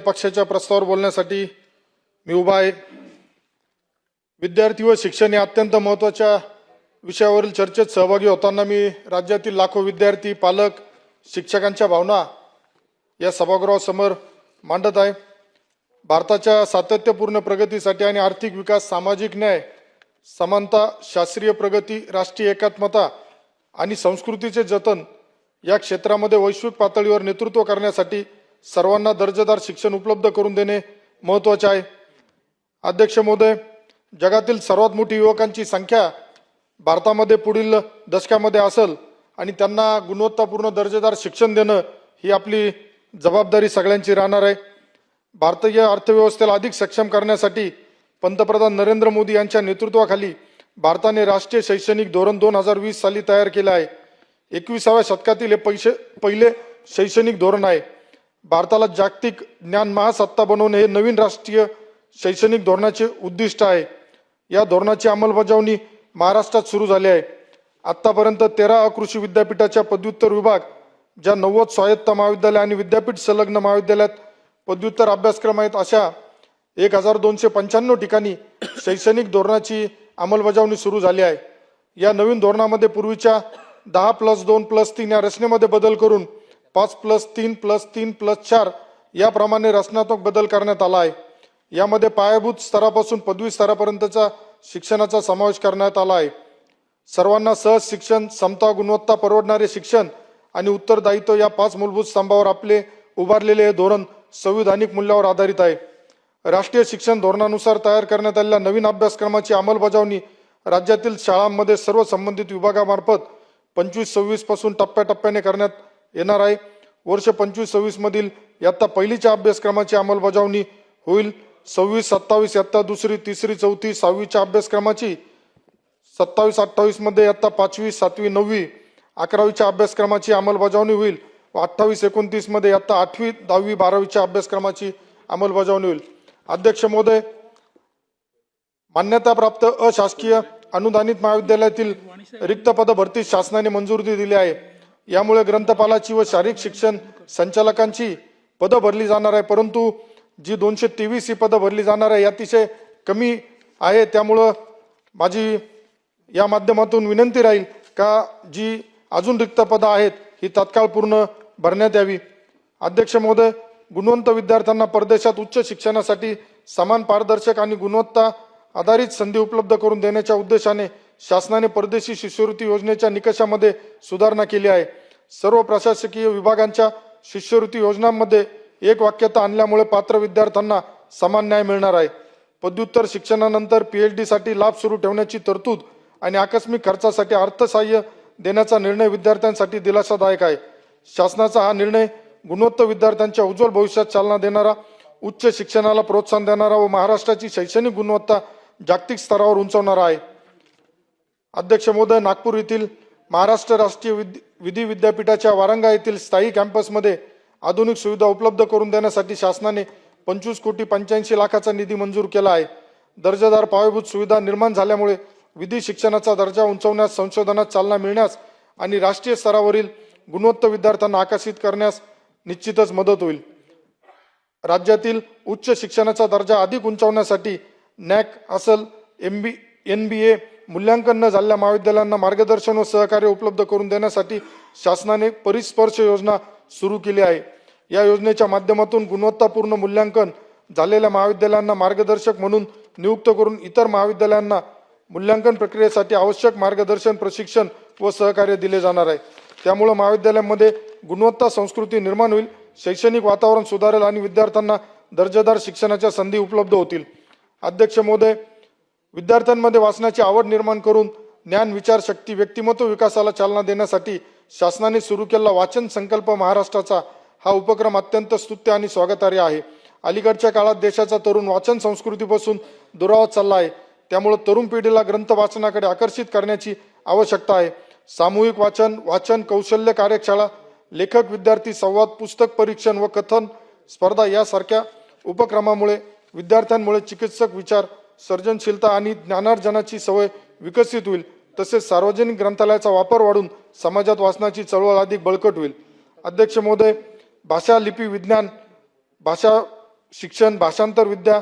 पक्षाच्या प्रस्तावावर बोलण्यासाठी मी उभा आहे। विद्यार्थी व शिक्षण या अत्यंत महत्त्वाच्या विषयावरील चर्चेत सहभागी होताना मी राज्यातील लाखो विद्यार्थी, पालक, शिक्षकांच्या भावना या सभागृहासमोर मांडत आहे। भारताच्या सातत्यपूर्ण प्रगतीसाठी आणि आर्थिक विकास, सामाजिक न्याय, समानता, शास्त्रीय प्रगती, राष्ट्रीय एकात्मता आणि संस्कृतीचे जतन या क्षेत्रामध्ये वैश्विक पातळीवर नेतृत्व करण्यासाठी सर्वांना दर्जेदार शिक्षण उपलब्ध करून देणे महत्त्वाचे आहे। अध्यक्ष महोदय, जगातील सर्वात मोठी युवकांची संख्या भारतामध्ये पुढील दशकामध्ये असेल आणि त्यांना गुणवत्तापूर्ण दर्जेदार शिक्षण देणं ही आपली जबाबदारी सगळ्यांची राहणार आहे। भारतीय अर्थव्यवस्थेला अधिक सक्षम करण्यासाठी पंतप्रधान नरेंद्र मोदी यांच्या नेतृत्वाखाली भारताने राष्ट्रीय शैक्षणिक धोरण 2020 साली तयार केले आहे। 21व्या शतकातील हे पहिले शैक्षणिक धोरण आहे। भारताला जागतिक ज्ञान महासत्ता बनवणे हे नवीन राष्ट्रीय शैक्षणिक धोरणाचे उद्दिष्ट आहे। या धोरणाची अंमलबजावणी महाराष्ट्रात सुरू झाली आहे। आतापर्यंत 13 कृषी विद्यापीठाच्या पदव्युत्तर विभाग, ज्या 90 स्वायत्त महाविद्यालय आणि विद्यापीठ संलग्न महाविद्यालयात पदव्युत्तर अभ्यासक्रम आहेत, अशा 1295 ठिकाणी शैक्षणिक धोरणाची अंमलबजावणी सुरू झाली आहे। या नवीन धोरणामध्ये पूर्वीच्या 10+2+3 या रचनेमध्ये बदल करून 5+3+3+4 याप्रमाणे रचनात्मक बदल करण्यात आला आहे। यामध्ये पायाभूत स्तरापासून पदवी स्तरापर्यंतचा शिक्षणाचा समावेश करण्यात आला आहे। सर्वांना सहज शिक्षण, समता, गुणवत्ता, परवडणारे शिक्षण आणि उत्तरदायित्व या 5 मूलभूत स्तंभावर आपले उभारलेले हे धोरण संविधानिक मूल्यावर आधारित आहे। राष्ट्रीय शिक्षण धोरणानुसार तयार करण्यात आलेल्या नवीन अभ्यासक्रमाची अंमलबजावणी राज्यातील शाळांमध्ये सर्व संबंधित विभागामार्फत 25-26 पासून टप्प्याटप्प्याने करण्यात येणार आहे। वर्ष 25-26 मधील इयत्ता पहिलीच्या अभ्यासक्रमाची अंमलबजावणी होईल। 26-27 इयत्ता दुसरी, तिसरी, चौथी, 6वीच्या अभ्यासक्रमाची, 27-28 मध्ये इयत्ता 5वी, 7वी, 9वी, 11वीच्या अभ्यासक्रमाची अंमलबजावणी होईल व 28-29 मध्ये इयत्ता 8वी, 10वी, 12वीच्या अभ्यासक्रमाची अंमलबजावणी होईल। अध्यक्ष महोदय, मान्यताप्राप्त अशासकीय अनुदानित महाविद्यालयातील रिक्त पद भरती शासनाने मंजुरी दिली आहे। यामुळे ग्रंथपालाची व शारीरिक शिक्षण संचालकांची पदं भरली जाणार आहे, परंतु जी 223 ही पदं भरली जाणार आहे अतिशय कमी आहे। त्यामुळं माझी या माध्यमातून विनंती राहील का जी अजून रिक्त पदं आहेत ही तात्काळ पूर्ण भरण्यात यावी। अध्यक्ष महोदय, गुणवंत विद्यार्थ्यांना परदेशात उच्च शिक्षणासाठी समान, पारदर्शक आणि गुणवत्ता आधारित संधी उपलब्ध करून देण्याच्या उद्देशाने शासनाने परदेशी शिष्यवृत्ती योजनेच्या निकषामध्ये सुधारणा केली आहे। सर्व प्रशासकीय विभागांच्या शिष्यवृत्ती योजनांमध्ये एक वाक्यता आणल्यामुळे पात्र विद्यार्थ्यांना समान न्याय मिळणार आहे। पदव्युत्तर शिक्षणानंतर PhD साठी लाभ सुरू ठेवण्याची तरतूद आणि आकस्मिक खर्चासाठी अर्थसहाय्य देण्याचा निर्णय विद्यार्थ्यांसाठी दिलासादायक आहे। शासनाचा हा निर्णय गुणवंत विद्यार्थ्यांच्या उज्ज्वल भविष्यात चालना देणारा, उच्च शिक्षणाला प्रोत्साहन देणारा व महाराष्ट्राची शैक्षणिक गुणवत्ता जागतिक स्तरावर उंचावणारा आहे। अध्यक्ष महोदय, नागपूर येथील महाराष्ट्र राष्ट्रीय विधी विद्यापीठाच्या वारंगा येथील स्थायी कॅम्पसमध्ये आधुनिक सुविधा उपलब्ध करून देण्यासाठी शासनाने 25,85,00,000चा निधी मंजूर केला आहे। दर्जेदार पायाभूत सुविधा निर्माण झाल्यामुळे विधी शिक्षणाचा दर्जा उंचावण्यास, संशोधनात चालना मिळण्यास आणि राष्ट्रीय स्तरावरील गुणवत्ता विद्यार्थ्यांना आकर्षित करण्यास निश्चितच मदत होईल। राज्यातील उच्च शिक्षणाचा दर्जा अधिक उंचावण्यासाठी NAC असेल, NBA मूल्यांकन न झालेल्या महाविद्यालयांना मार्गदर्शन व सहकार्य उपलब्ध करून देण्यासाठी शासनाने परिस्पर्श योजना सुरू केली आहे। या योजनेच्या माध्यमातून गुणवत्तापूर्ण मूल्यांकन झालेल्या महाविद्यालयांना मार्गदर्शक म्हणून नियुक्त करून इतर महाविद्यालयांना मूल्यांकन प्रक्रियेसाठी आवश्यक मार्गदर्शन, प्रशिक्षण व सहकार्य दिले जाणार आहे। त्यामुळे महाविद्यालयांमध्ये गुणवत्ता संस्कृती निर्माण होईल, शैक्षणिक वातावरण सुधारेल आणि विद्यार्थ्यांना दर्जेदार शिक्षणाच्या संधी उपलब्ध होतील। अध्यक्ष महोदय, विद्यार्थ्यांमध्ये वाचनाची आवड निर्माण करून ज्ञान, विचारशक्ती, व्यक्तिमत्व विकासाला चालना देण्यासाठी शासनाने सुरू केलेला वाचन संकल्प महाराष्ट्राचा हा उपक्रम अत्यंत स्तुत्य आणि स्वागतार्ह आहे। अलीकडच्या काळात देशाचा तरुण वाचन संस्कृतीपासून दुरावत चालला आहे। त्यामुळे तरुण पिढीला ग्रंथ वाचनाकडे आकर्षित करण्याची आवश्यकता आहे। सामूहिक वाचन, वाचन कौशल्य कार्यशाळा, लेखक विद्यार्थी संवाद, पुस्तक परीक्षण व कथन स्पर्धा यासारख्या उपक्रमामुळे विद्यार्थ्यांमुळे चिकित्सक विचार, सर्जनशीलता आणि ज्ञानार्जनाची सवय विकसित होईल। तसेच सार्वजनिक ग्रंथालयाचा वापर वाढून समाजात वाचनाची चळवळ अधिक बळकट होईल। अध्यक्ष महोदय, भाषा, लिपी विज्ञान, भाषा शिक्षण, भाषांतर विद्या,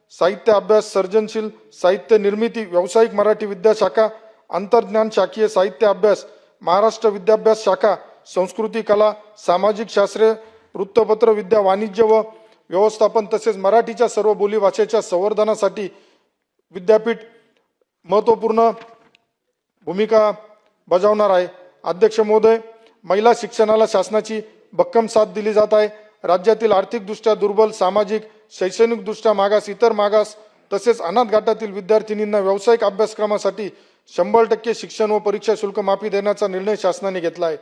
साहित्य अभ्यास, सर्जनशील साहित्य निर्मिती, व्यावसायिक मराठी विद्याशाखा, अंतर्ज्ञान शाखीय साहित्य अभ्यास, महाराष्ट्र विद्याभ्यास शाखा, संस्कृती कला, सामाजिक शास्त्रे, वृत्तपत्र विद्या, वाणिज्य व व्यवस्थापन तसेच मराठीच्या सर्व बोलीभाषेच्या संवर्धनासाठी विद्यापीठ महत्त्वपूर्ण भूमिका बजावणार आहे. अध्यक्ष महोदय, महिला शिक्षणाला शासनाची भक्कम साथ दिली जात आहे. राज्यातील आर्थिकदृष्ट्या दुर्बल, सामाजिक, शैक्षणिकदृष्ट्या मागास, इतर मागास तसेच अनाथ गटातील विद्यार्थिनींना व्यावसायिक अभ्यासक्रमासाठी 100% शिक्षण व परीक्षा शुल्क माफी देण्याचा निर्णय शासनाने घेतला आहे.